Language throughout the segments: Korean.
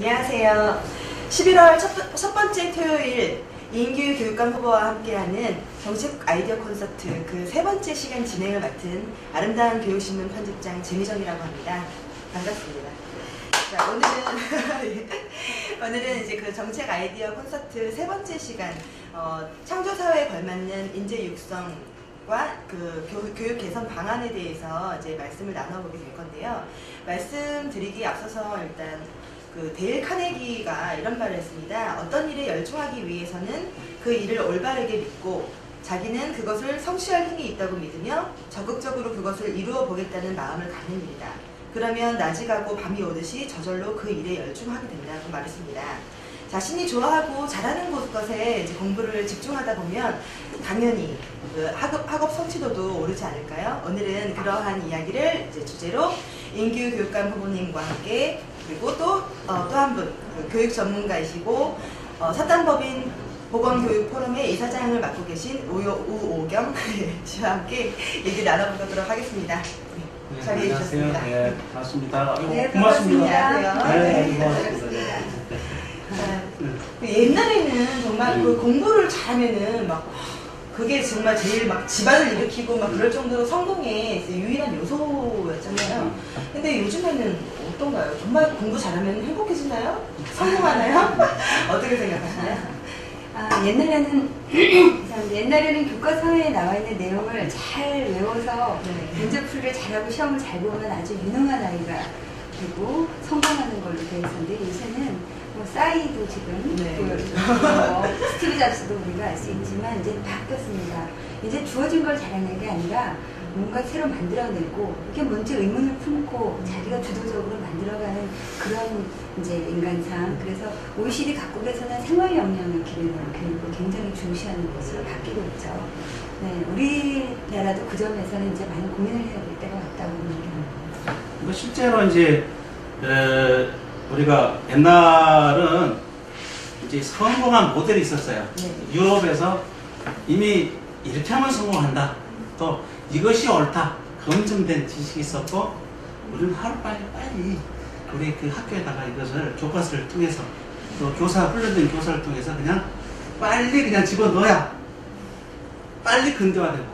안녕하세요. 11월 첫 번째 토요일 이인규 교육감 후보와 함께하는 정책 아이디어 콘서트 그 세 번째 시간 진행을 맡은 아름다운 교육신문 편집장 재미정이라고 합니다. 반갑습니다. 자, 오늘은 이제 그 정책 아이디어 콘서트 세 번째 시간 창조사회에 걸맞는 인재 육성과 그 교육 개선 방안에 대해서 이제 말씀을 나눠보게 될 건데요. 말씀드리기에 앞서서 일단 그 데일 카네기가 이런 말을 했습니다. 어떤 일에 열중하기 위해서는 그 일을 올바르게 믿고 자기는 그것을 성취할 힘이 있다고 믿으며 적극적으로 그것을 이루어 보겠다는 마음을 갖는 일이다. 그러면 낮이 가고 밤이 오듯이 저절로 그 일에 열중하게 된다고 말했습니다. 자신이 좋아하고 잘하는 것에 이제 공부를 집중하다 보면 당연히 그 학업 성취도도 오르지 않을까요? 오늘은 그러한 이야기를 이제 주제로 인규 교육감 후보님과 함께 그리고 또 한 분 교육 전문가이시고 사단법인 보건교육포럼의 이사장을 맡고 계신 우오경 씨와 함께 얘기 나눠보도록 하겠습니다. 네, 자리해 주셨습니다. 네, 반갑습니다. 네, 고맙습니다. 네, 고맙습니다. 옛날에는 정말 그 공부를 잘하면은 막 그게 정말 제일 막 집안을 일으키고 막 그럴 정도로 성공의 유일한 요소였잖아요. 근데 요즘에는 어떤가요? 정말 공부 잘하면 행복해지나요? 성공하나요? 어떻게 생각하시나요? 옛날에는 교과서에 나와 있는 내용을 잘 외워서 문제풀이를 잘하고 시험을 잘 보면 아주 유능한 아이가 되고 성공하는 걸로 되어 있었는데 요새는 뭐 싸이도 지금 스티브 잡스도 우리가 알 수 있지만 이제 바뀌었습니다. 이제 주어진 걸 잘하는 게 아니라 뭔가 새로 만들어내고 이게 뭔지 의문을 품고 자기가 주도적으로 만들어가는 그런 이제 인간상. 그래서 OECD 각국에서는 생활 역량을 기르는 교육을 굉장히 중시하는 것으로 바뀌고 있죠. 네, 우리나라도 그 점에서는 이제 많은 고민을 해야 될 때가 왔다고 봅니다. 실제로 이제 우리가 옛날은 이제 성공한 모델이 있었어요. 네. 유럽에서 이미 이렇게 하면 성공한다. 또 이것이 옳다. 검증된 지식이 있었고 우리는 하루빨리 우리 그 학교에다가 이것을 교과서를 통해서 또 훈련된 교사를 통해서 그냥 빨리 그냥 집어넣어야 빨리 근대화되고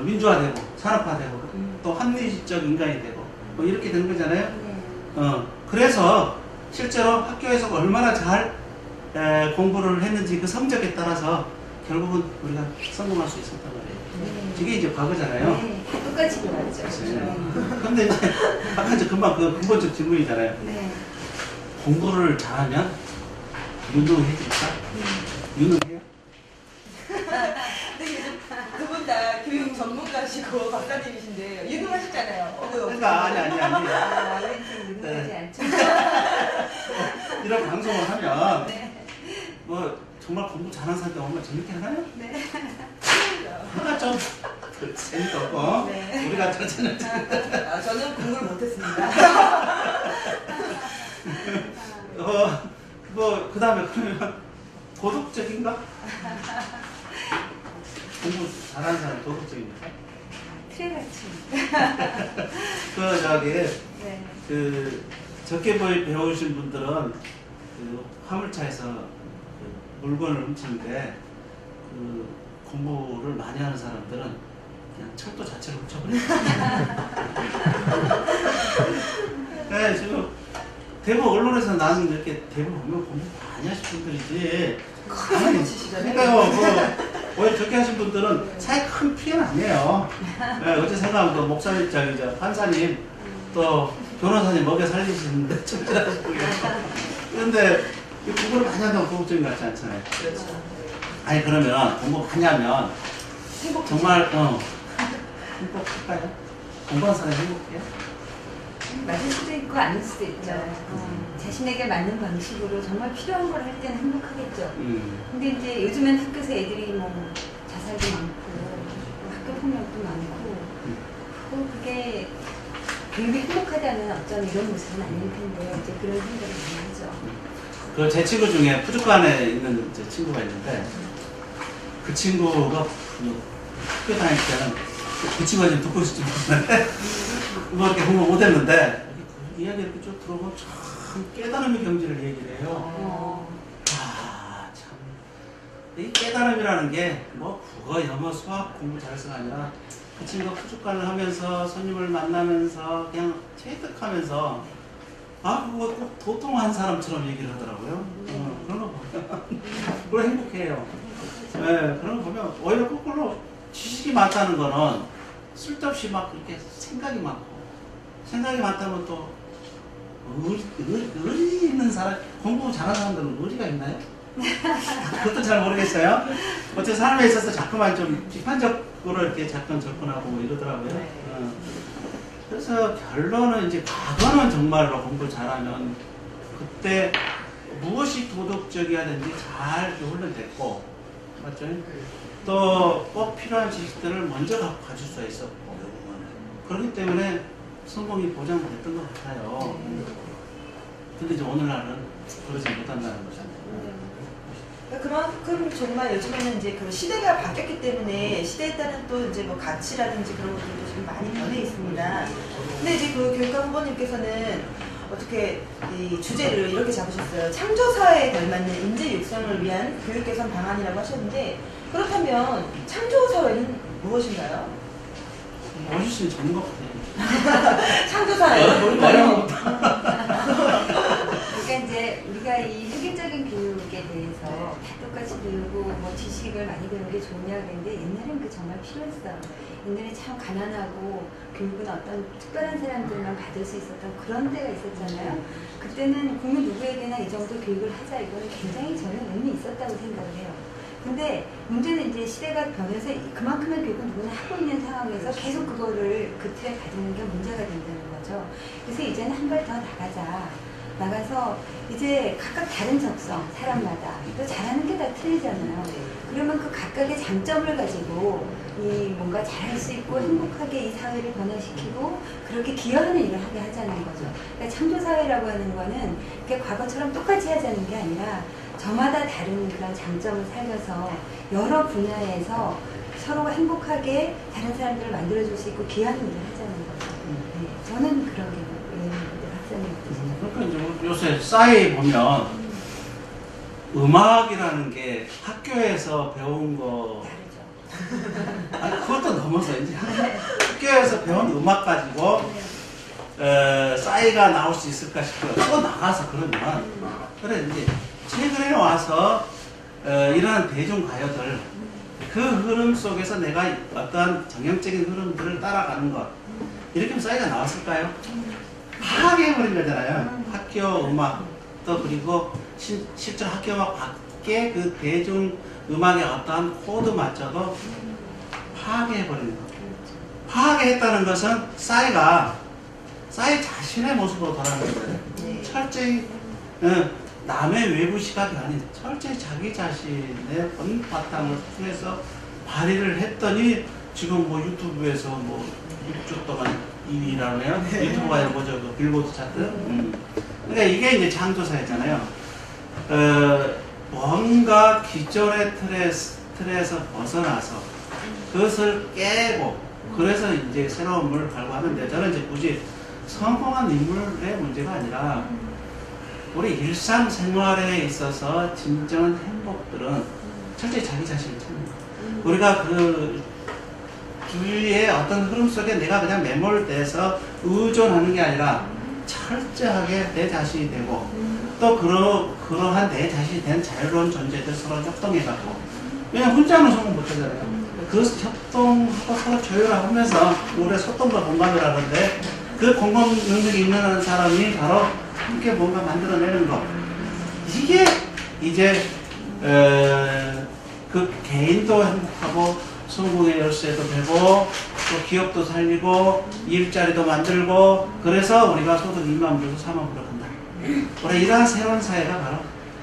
민주화되고 산업화되고 또 합리적 인간이 되고 뭐 이렇게 되는 거잖아요. 그래서 실제로 학교에서 얼마나 잘 공부를 했는지 그 성적에 따라서 결국은 우리가 성공할 수 있었단 말이에요. 이게 이제 과거잖아요. 네, 똑같이 그렇죠. 근데 이제 아까 이제 금방 그 근본적 질문이잖아요. 네. 공부를 잘하면 유능해질까? 유능해요? 두 분 다 교육 전문가시고 박사님이신데 유능하시잖아요. 그러니까 아니. 유능하지 않죠. 이런 방송을 하면 네. 뭐 정말 공부 잘하는 사람들 오면 재밌게 하나요? 네. 하나 좀 재미도 없고 네. 우리가 저는 저는 공부를 못했습니다. 뭐 그다음에 그러면 도덕적인가? 공부 잘하는 사람 도덕적입니까? 트레같이. 네. 그 적게 배우신 분들은 그 화물차에서 그 물건을 훔치는데 그 공부를 많이 하는 사람들은 그냥 철도 자체를 훔쳐버려요. 네, 지금 대부분 언론에서 나는 이렇게 대부분 보면 공부 많이 하신 분들이지. 그러니까요. 오히려 적게 하신 분들은 사회 큰 피해는 아니에요. 네, 어제 생각하면 또 목사님, 판사님, 또 변호사님 먹여 살리시는데 적절하시고요. 그런데 공부를 많이 한다고 도덕적인 것 같지 않잖아요. 그렇죠. 아니 그러면 공부 많이 하면 정말 행복할까요? 공부하는 사람이 행복해요? 맞을 수도 있고 아닐 수도 있죠. 자신에게 맞는 방식으로 정말 필요한 걸 할 때는 행복하겠죠. 근데 이제 요즘엔 학교에서 애들이 뭐 자살도 많고 학교 폭력도 많고 그게 교육이 행복하다는 어떤 이런 모습은 아닐 텐데 이제 그런 생각을 많이 하죠. 그 제 친구 중에 푸주간에 있는 제 친구가 있는데 그 친구가 학교 다닐 때는 그 친구가 듣고 있을지 모르겠는데 뭐 이렇게 공부 못했는데 이야기 이렇게 쭉 들어보면 참 참 깨달음의 경지를 얘기를 해요. 어. 아, 참. 이 깨달음이라는 게 뭐 국어, 영어, 수학 공부 잘해서가 아니라 그 친구가 푸주간을 하면서 손님을 만나면서 그냥 체득하면서 아, 그거 꼭 도통한 사람처럼 얘기를 하더라고요. 그런 거 보면 그걸 행복해요. 네, 그런 거 보면 오히려 거꾸로 지식이 많다는 거는 쓸데없이 막 그렇게 생각이 많다면 또 의리 있는 사람, 공부 잘하는 사람들은 의리가 있나요? 그것도 잘 모르겠어요. 어쨌든 삶에 있어서 자꾸만 좀 비판적으로 이렇게 자꾸 접근하고 뭐 이러더라고요. 네. 그래서 결론은 이제 과거는 정말로 공부 잘하면 그때 무엇이 도덕적이어야 되는지 잘 훈련됐고, 맞죠? 또 꼭 필요한 지식들을 먼저 가질 수 있었고, 그렇기 때문에 성공이 보장됐던 것 같아요. 근데 이제 오늘날은 그러지 못한다는 거잖아요. 그만큼 정말 요즘에는 이제 그 시대가 바뀌었기 때문에 시대에 따른 또 이제 뭐 가치라든지 그런 것들도 지금 많이 변해 있습니다. 근데 이제 그 교육감 후보님께서는 어떻게 이 주제를 이렇게 잡으셨어요. 창조사회에 걸맞는 인재 육성을 위한 교육 개선 방안이라고 하셨는데, 그렇다면 창조사회는 무엇인가요? 멋있으면 좋은 것 같아요. 창조사회는 뭘까요? 그러니까 이제 우리가 이 획일적인 교육에 대해서 다 똑같이 배우고 뭐 지식을 많이 배우는 게 좋냐 그랬는데, 옛날엔 그 정말 필요했어요. 옛날에 참 가난하고 교육은 어떤 특별한 사람들만 받을 수 있었던 그런 때가 있었잖아요. 그때는 국민 누구에게나 이 정도 교육을 하자, 이거는 굉장히 저는 의미 있었다고 생각을 해요. 근데 문제는 이제 시대가 변해서 그만큼의 교육은 누구나 하고 있는 상황에서 계속 그거를 그 틀에 가두는 게 문제가 된다는 거죠. 그래서 이제는 한 발 더 나가서 이제 각각 다른 적성, 사람마다 또 잘하는 게 다 틀리잖아요. 그러면 그 각각의 장점을 가지고 이 뭔가 잘할 수 있고 행복하게 이 사회를 변화시키고 그렇게 기여하는 일을 하게 하자는 거죠. 그러니까 창조사회라고 하는 거는 그게 과거처럼 똑같이 하자는 게 아니라 저마다 다른 그런 장점을 살려서 여러 분야에서 서로가 행복하게 다른 사람들을 만들어줄 수 있고 기여하는 일을 하자는 거죠. 네, 저는 그런 게 박사님 어떠세요? 그러니까 이제 요새 싸이 보면 음악이라는 게 학교에서 배운 거, 다르죠. 아니 그것도 넘어서 이제 학교에서 배운 음악 가지고 싸이가 나올 수 있을까 싶어요. 또 나가서 그러면 그래 이제 최근에 와서 이러한 대중가요들 그 흐름 속에서 내가 어떠한 정형적인 흐름들을 따라가는 것, 이렇게 하면 싸이가 나왔을까요? 파괴해버린 거잖아요. 학교 음악, 또 그리고 실제로 학교 음악 밖에 그 대중 음악의 어떠한 코드 맞춰도 파괴해버리는 거. 파괴했다는 것은 싸이 자신의 모습으로 돌아가는 거예요. 철저히 남의 외부 시각이 아닌 철저히 자기 자신의 본바탕을 통해서 발휘를 했더니 지금 뭐 유튜브에서 뭐 6주 동안 2위라네요. 유튜브가 뭐죠? 그 빌보드 차트. 그러니까 이게 이제 창조사회잖아요. 뭔가 기존의 틀에서 벗어나서 그것을 깨고 그래서 이제 새로운 물을 갈구하는데, 저는 이제 굳이 성공한 인물의 문제가 아니라 우리 일상생활에 있어서 진정한 행복들은 철저히 자기 자신을 찾는 거예요. 우리가 그 주위의 어떤 흐름 속에 내가 그냥 매몰돼서 의존하는 게 아니라 철저하게 내 자신이 되고 또 그러한 내 자신이 된 자유로운 존재들 서로 협동해가고, 왜냐면 혼자는 성공 못하잖아요. 그 협동하고 서로 조율하면서 우리가 소통과 공감을 하는데, 그 공감 능력이 있는 사람이 바로 이렇게 뭔가 만들어내는 거, 이게 이제 그 개인도 행복하고 성공의 열쇠도 되고 또 기업도 살리고 일자리도 만들고, 그래서 우리가 소득 2만 불에서 4만 불로 간다. 우리 이러한 새로운 사회가 바로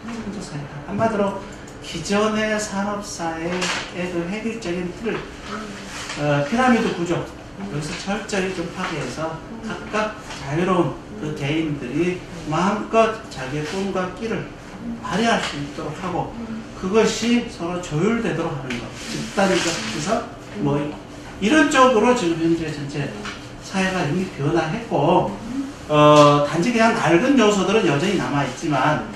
창조사회다. 한마디로 기존의 산업사회의 그 획일적인 틀, 피라미드 구조, 여기서 철저히 좀 파괴해서 각각 자유로운 그 개인들이 마음껏 자기의 꿈과 끼를 발휘할 수 있도록 하고, 그것이 서로 조율되도록 하는 것. 집단에서 뭐 이런 쪽으로 지금 현재 전체 사회가 이미 변화했고, 단지 그냥 낡은 요소들은 여전히 남아있지만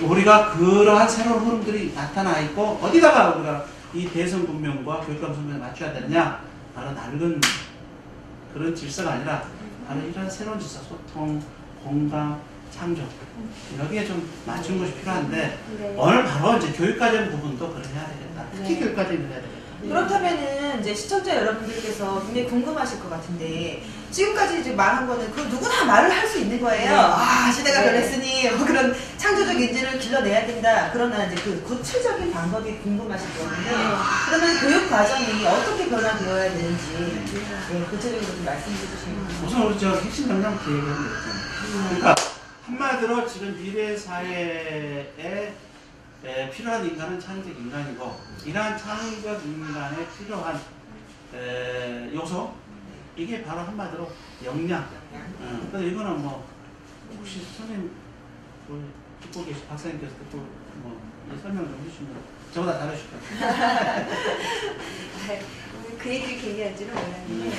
우리가 그러한 새로운 흐름들이 나타나 있고 어디다가 우리가 이 대선 분명과 교육감 선명을 맞춰야 되느냐? 바로 낡은 그런 질서가 아니라 바로 이런 새로운 질서, 소통, 공감, 창조 여기에 좀 맞춘 것이 필요한데 네. 오늘 바로 이제 교육과정 부분도 그래 해야 되겠다. 특히 네. 교육과정을 해야 되겠다. 그렇다면은 이제 시청자 여러분들께서 분명히 궁금하실 것 같은데 지금까지 이제 말한 거는 그 누구나 말을 할 수 있는 거예요. 네. 아 시대가 네. 변했으니 뭐 그런 창조적 인재를 길러내야 된다. 그러나 이제 그 구체적인 방법이 궁금하실 거거든요. 그러면 교육 과정이 어떻게 변화되어야 되는지 구체적으로 좀 말씀해 주시면. 우선 우리 저 핵심 역량 기획을 했잖아요. 그러니까 한마디로 지금 미래 사회에 필요한 인간은 창의적 인간이고 이러한 창의적 인간에 필요한 요소 이게 바로 한마디로 역량. 근데 이거는 뭐 혹시 선생님 듣고 계신 박사님께서 듣고 뭐 설명 좀 해주시면 저보다 잘하실 거예요. 그 얘기를 괜히 할 줄은 몰랐는데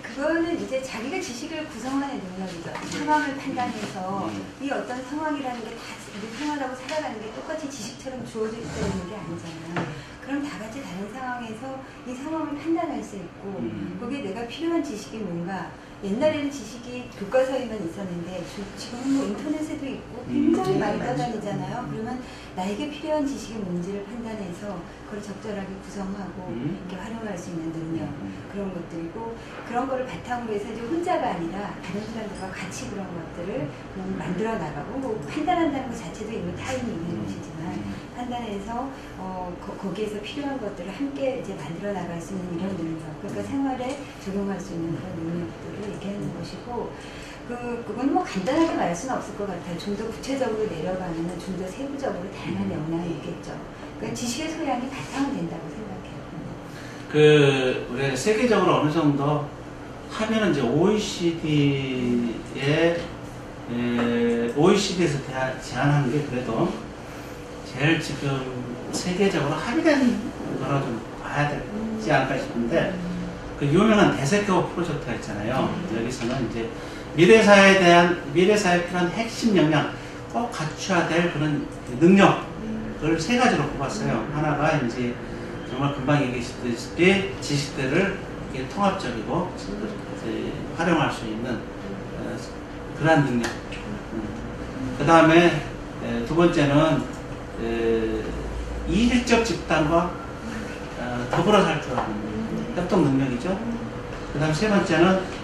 그거는 이제 자기가 지식을 구성하는 능력이죠. 상황을 판단해서 이 어떤 상황이라는 게 다 우리 생활하고 살아가는 게 똑같이 지식처럼 주어져 있는 게 아니잖아요. 그럼 다 같이 다른 상황에서 이 상황을 판단할 수 있고 거기에 내가 필요한 지식이 뭔가 옛날에는 지식이 교과서에만 있었는데 지금은 뭐 인터넷에도 있고 굉장히 많이 떠다니잖아요. 그러면 나에게 필요한 지식이 뭔지를 판단해서 그걸 적절하게 구성하고 이렇게 활용할 수 있는 능력 그런 것들이고 그런 거를 바탕으로 해서 이제 혼자가 아니라 다른 사람들과 같이 그런 것들을 만들어 나가고 뭐 판단한다는 것 자체도 이미 타인이 있는 것이지만 판단해서 거기에서 필요한 것들을 함께 이제 만들어 나갈 수 있는 이런 능력 그러니까 생활에 적용할 수 있는 그런 능력들을 얘기하는 것이고 그건 뭐 간단하게 말할 수는 없을 것 같아요. 좀 더 구체적으로 내려가면 좀 더 세부적으로 다양한 역량이 있겠죠. 그러니까 지식의 소양이 바탕은 된다고 생각해요. 우리 세계적으로 어느 정도 하면은 이제 OECD에서 제안하는 게 그래도 제일 지금 세계적으로 합의된 거라 좀 봐야 되지 않을까 싶은데 그 유명한 대세교 프로젝트가 있잖아요. 여기서는 이제 미래 사회에 필요한 핵심 역량 꼭 갖춰야 될 그런 능력을 세 가지로 뽑았어요. 하나가 이제 정말 금방 얘기했듯이 지식들을 이렇게 통합적이고 활용할 수 있는 그러한 능력. 그 다음에 두 번째는 이질적 집단과 더불어 살 줄 아는 협동 능력이죠. 그 다음 세 번째는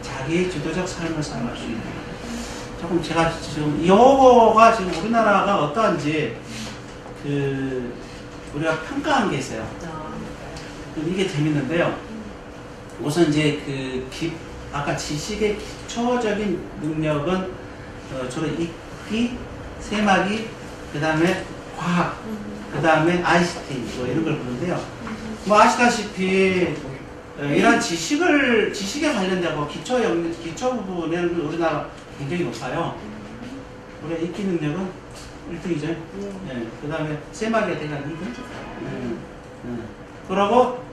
자기 주도적 삶을 살아갈 수 있는. 조금 제가 지금 요거가 지금 우리나라가 어떠한지 우리가 평가한 게 있어요. 이게 재밌는데요. 우선 이제 아까 지식의 기초적인 능력은 주로 읽기, 세마기, 그 다음에 과학, 그 다음에 ICT 뭐 이런 걸 보는데요. 뭐 아시다시피 이런 지식에 관련되고 기초 부분에는 우리나라 굉장히 높아요. 우리 읽기 능력은 1등이죠. 네. 그 다음에 세마기가 대략 2등. 그러고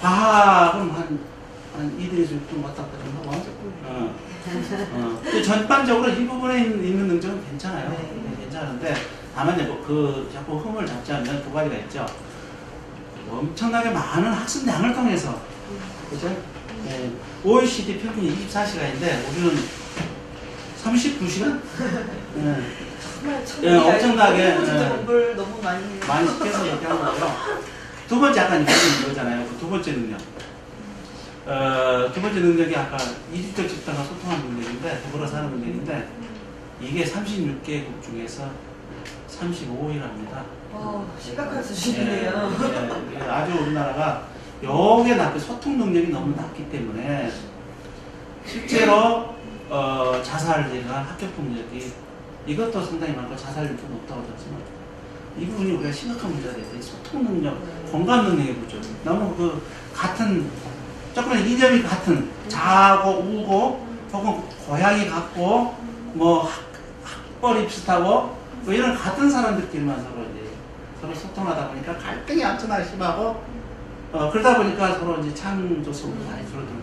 과학은 한 2등이 좀 왔다 갔다 좀 하고. 전반적으로 이 부분에 있는 능력은 괜찮아요. 네, 괜찮은데 다만 이제 자꾸 흠을 잡지 않는 두 가지가 있죠. 엄청나게 많은 학습량을 통해서 그죠? 네. OECD 평균이 24시간인데 우리는 39시간? 정말 엄청나게 진짜 공부를 너무 많이 시켜서 이렇게 한 거고요. 두 번째 아까 얘기한 거잖아요. 그 두 번째 능력. 두 번째 능력이 아까 이질적 집단과 소통하는 능력인데 더불어 사는 능력인데 이게 36개국 중에서 35위랍니다. 심각한 수준이네요. 네, 아주 우리나라가 여기에 소통 능력이 너무 낮기 때문에 실제로 자살이나 학교폭력이 이것도 상당히 많고 자살률도 높다고 하지만 이 부분이 우리가 심각한 문제가 돼요. 소통 능력, 공감 능력의 부족. 너무 조금 이념이 같은 자고 우고 혹은 고향이 같고 뭐 학벌이 비슷하고 뭐 이런 같은 사람들끼리만 서로 소통하다 보니까 갈등이 엄청나게 심하고 그러다 보니까 서로 이제 창조성도 많이 줄어들고